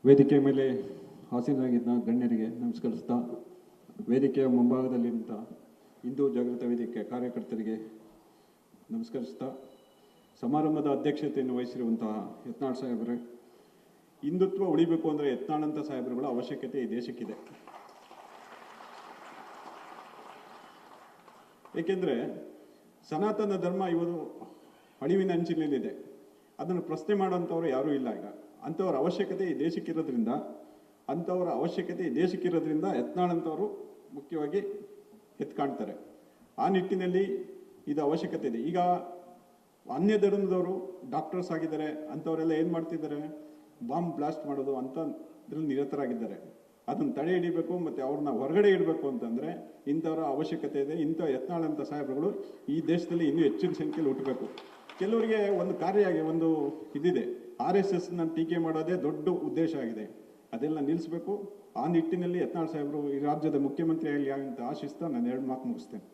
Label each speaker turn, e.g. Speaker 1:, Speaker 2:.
Speaker 1: ವೇದಿಕೆ ಮೇಲೆ ಹಾಸೀನರಾಗಿದ್ದ ಗಣ್ಯರಿಗೆ ನಮಸ್ಕರಿಸ್ತಾ, ವೇದಿಕೆಯ ಮುಂಭಾಗದಲ್ಲಿ ನಿಂತ ಹಿಂದೂ ಜಾಗೃತ ವೇದಿಕೆ ಕಾರ್ಯಕರ್ತರಿಗೆ ನಮಸ್ಕರಿಸ್ತಾ, ಸಮಾರಂಭದ ಅಧ್ಯಕ್ಷತೆಯನ್ನು ವಹಿಸಿರುವಂತಹ ಯತ್ನಾಳ್ ಸಾಹೇಬರೇ, ಹಿಂದುತ್ವ ಉಳಿಬೇಕು ಅಂದರೆ ಯತ್ನಾಳಂಥ ಸಾಹೇಬರುಗಳ ಅವಶ್ಯಕತೆ ಈ ದೇಶಕ್ಕಿದೆ. ಏಕೆಂದರೆ ಸನಾತನ ಧರ್ಮ ಇವತ್ತು ಅಳಿವಿನ ಅಂಚಿನಲ್ಲಿದೆ. ಅದನ್ನು ಪ್ರಶ್ನೆ ಮಾಡೋಂಥವ್ರು ಯಾರೂ ಇಲ್ಲ. ಈಗ ಅಂಥವ್ರ ಅವಶ್ಯಕತೆ ಈ ದೇಶಕ್ಕಿರೋದ್ರಿಂದ ಯತ್ನಾಳಂಥವರು ಮುಖ್ಯವಾಗಿ ಎತ್ಕಾಣ್ತಾರೆ. ಆ ನಿಟ್ಟಿನಲ್ಲಿ ಇದು ಅವಶ್ಯಕತೆ ಇದೆ. ಈಗ ಅನ್ಯ ಧರ್ಮದವರು ಡಾಕ್ಟರ್ಸ್ ಆಗಿದ್ದಾರೆ, ಅಂಥವರೆಲ್ಲ ಏನು ಮಾಡ್ತಿದ್ದಾರೆ, ಬಾಂಬ್ ಬ್ಲಾಸ್ಟ್ ಮಾಡೋದು ಅಂಥದ್ರಲ್ಲಿ ನಿರತರಾಗಿದ್ದಾರೆ. ಅದನ್ನು ತಡೆ ಹಿಡಿಬೇಕು ಮತ್ತು ಅವ್ರನ್ನ ಹೊರಗಡೆ ಇಡಬೇಕು ಅಂತಂದರೆ ಇಂಥವರ ಅವಶ್ಯಕತೆ ಇದೆ. ಇಂಥ ಯತ್ನಾಳಂಥ ಸಾಹೇಬರುಗಳು ಈ ದೇಶದಲ್ಲಿ ಇನ್ನೂ ಹೆಚ್ಚಿನ ಸಂಖ್ಯೆಯಲ್ಲಿ ಹುಟ್ಟಬೇಕು. ಕೆಲವರಿಗೆ ಒಂದು ಒಂದು ಇದಿದೆ, RSSನ ಟೀಕೆ ಮಾಡೋದೇ ದೊಡ್ಡ ಉದ್ದೇಶ ಆಗಿದೆ. ಅದೆಲ್ಲ ನಿಲ್ಲಿಸಬೇಕು. ಆ ನಿಟ್ಟಿನಲ್ಲಿ ಯತ್ನಾಳ್ ಸಾಹೇಬರು ಈ ರಾಜ್ಯದ ಮುಖ್ಯಮಂತ್ರಿ ಆಗಲಿ ಅಂತ ಆಶಿಸ್ತಾ ನಾನು 2 ಮಾತು ಮುಗಿಸ್ತೇನೆ.